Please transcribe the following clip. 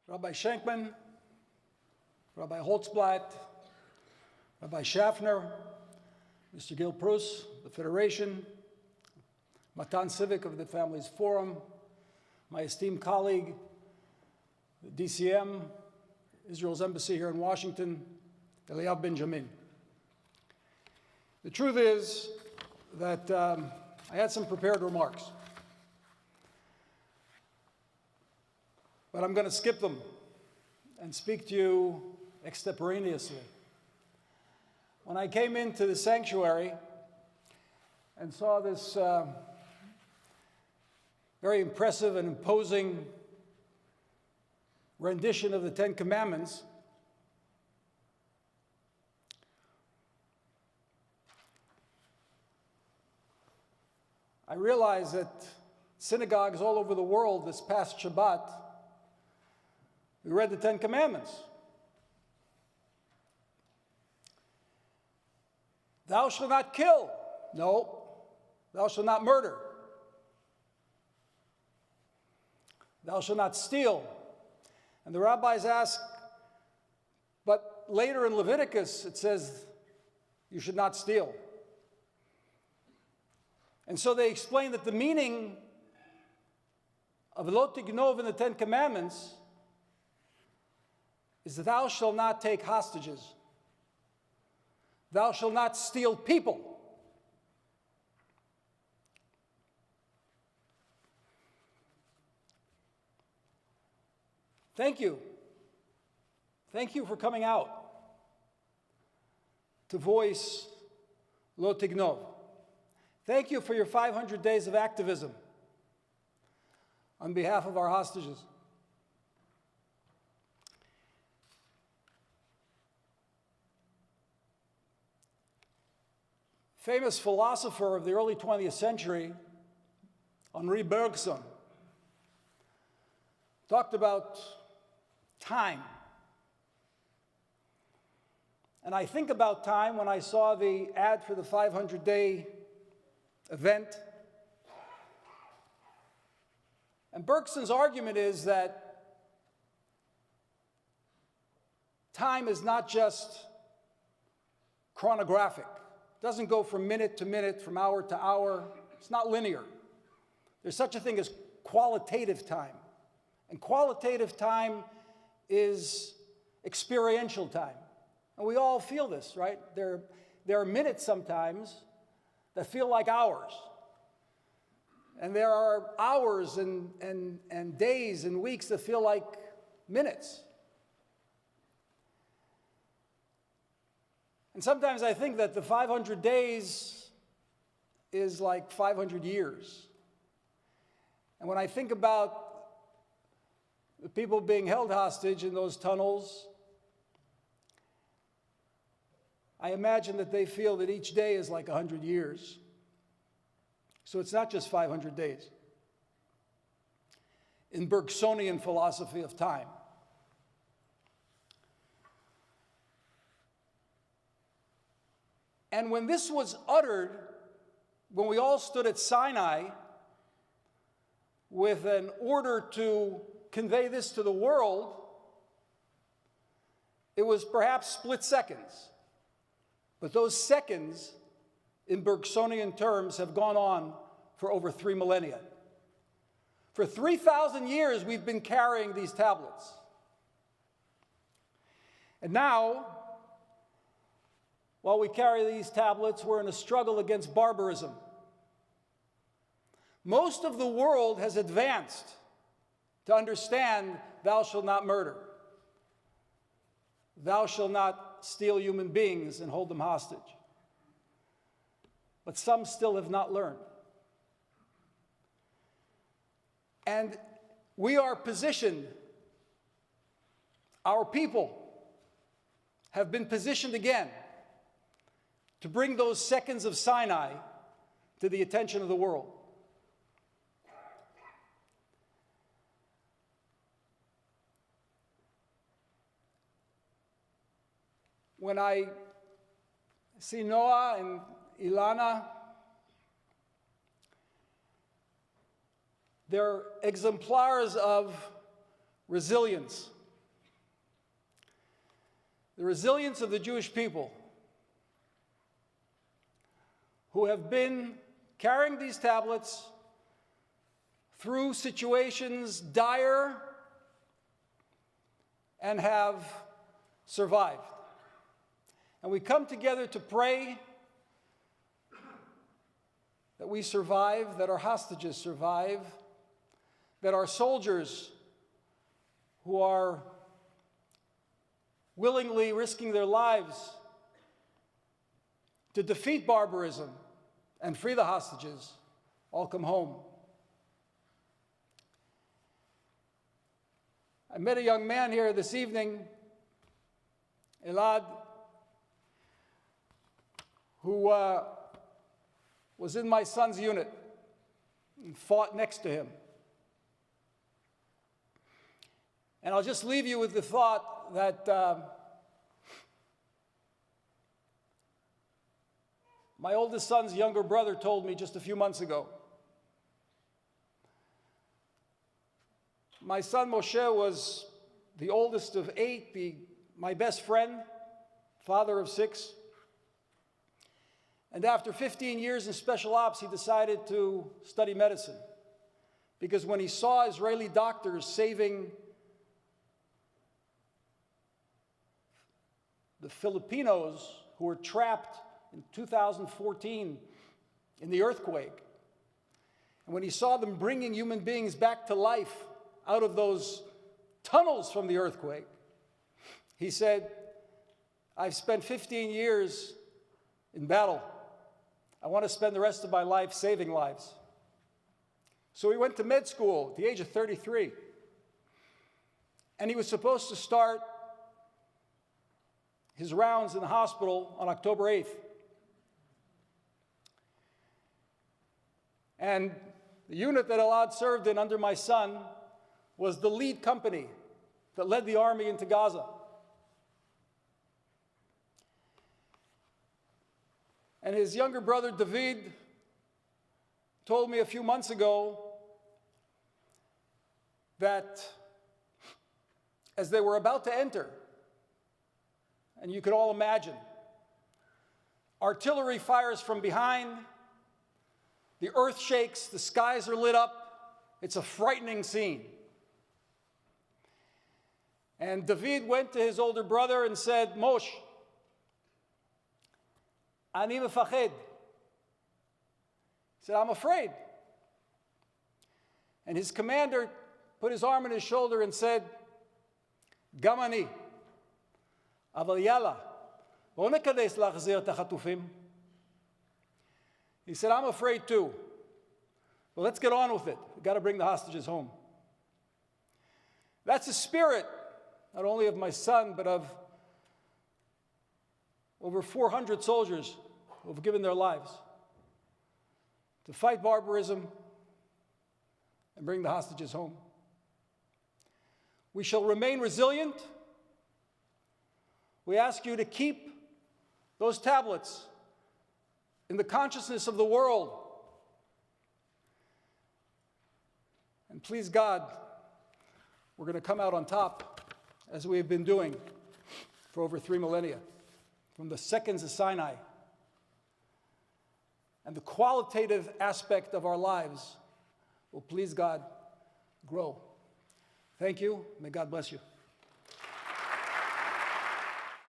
Rabbi Schenkman, Rabbi Holtzblatt, Rabbi Schaffner, Mr. Gil Prus, the Federation, Matan Civic of the Families Forum, my esteemed colleague, the DCM, Israel's embassy here in Washington, Eliyav Benjamin. The truth is that I had some prepared remarks, but I'm going to skip them and speak to you extemporaneously. When I came into the sanctuary and saw this very impressive and imposing rendition of the Ten Commandments, I realized that synagogues all over the world this past Shabbat, we read the Ten Commandments. Thou shalt not kill. No. Thou shalt not murder. Thou shalt not steal. And the rabbis ask, but later in Leviticus it says you should not steal. And so they explain that the meaning of lo tignov in the Ten Commandments is that thou shalt not take hostages. Thou shalt not steal people. Thank you. Thank you for coming out to voice lo tignov. Thank you for your 500 days of activism on behalf of our hostages. Famous philosopher of the early 20th century, Henri Bergson, talked about time. And I think about time when I saw the ad for the 500-day event. And Bergson's argument is that time is not just chronographic. It doesn't go from minute to minute, from hour to hour. It's not linear. There's such a thing as qualitative time. And qualitative time is experiential time. And we all feel this, right? There are minutes sometimes that feel like hours. And there are hours and days and weeks that feel like minutes. And sometimes I think that the 500 days is like 500 years. And when I think about the people being held hostage in those tunnels, I imagine that they feel that each day is like 100 years. So it's not just 500 days. In Bergsonian philosophy of time. And when this was uttered, when we all stood at Sinai with an order to convey this to the world, it was perhaps split seconds. But those seconds, in Bergsonian terms, have gone on for over 3 millennia. For 3,000 years, we've been carrying these tablets. And now, while we carry these tablets, we're in a struggle against barbarism. Most of the world has advanced to understand thou shalt not murder. Thou shalt not steal human beings and hold them hostage. But some still have not learned. And we are positioned, our people have been positioned again to bring those seconds of Sinai to the attention of the world. When I see Noah and Ilana, they're exemplars of resilience. the resilience of the Jewish people who have been carrying these tablets through situations dire and have survived. And we come together to pray that we survive, that our hostages survive, that our soldiers who are willingly risking their lives to defeat barbarism and free the hostages all come home. I met a young man here this evening, Elad, who was in my son's unit and fought next to him. And I'll just leave you with the thought that my oldest son's younger brother told me just a few months ago. My son Moshe was the oldest of 8, my best friend, father of 6. And after 15 years in special ops, he decided to study medicine. Because when he saw Israeli doctors saving the Filipinos who were trapped in 2014 in the earthquake, and when he saw them bringing human beings back to life out of those tunnels from the earthquake, he said, I've spent 15 years in battle. I want to spend the rest of my life saving lives. So he went to med school at the age of 33. And he was supposed to start his rounds in the hospital on October 8th. And the unit that Elad served in under my son was the lead company that led the army into Gaza. And his younger brother, David, told me a few months ago that as they were about to enter, and you could all imagine, artillery fires from behind, the earth shakes, the skies are lit up. It's a frightening scene. And David went to his older brother and said, Moshe, Ani mefached. He said, I'm afraid. And his commander put his arm on his shoulder and said, Gam ani, aval yalla, bo nikades lachzir et hachatufim. He said, I'm afraid too. Well, let's get on with it. We've got to bring the hostages home. That's the spirit, not only of my son, but of over 400 soldiers who have given their lives to fight barbarism and bring the hostages home. We shall remain resilient. We ask you to keep those tablets in the consciousness of the world. And please God, we're going to come out on top, as we have been doing for over 3 millennia, from the seconds of Sinai. And the qualitative aspect of our lives will, please God, grow. Thank you. May God bless you.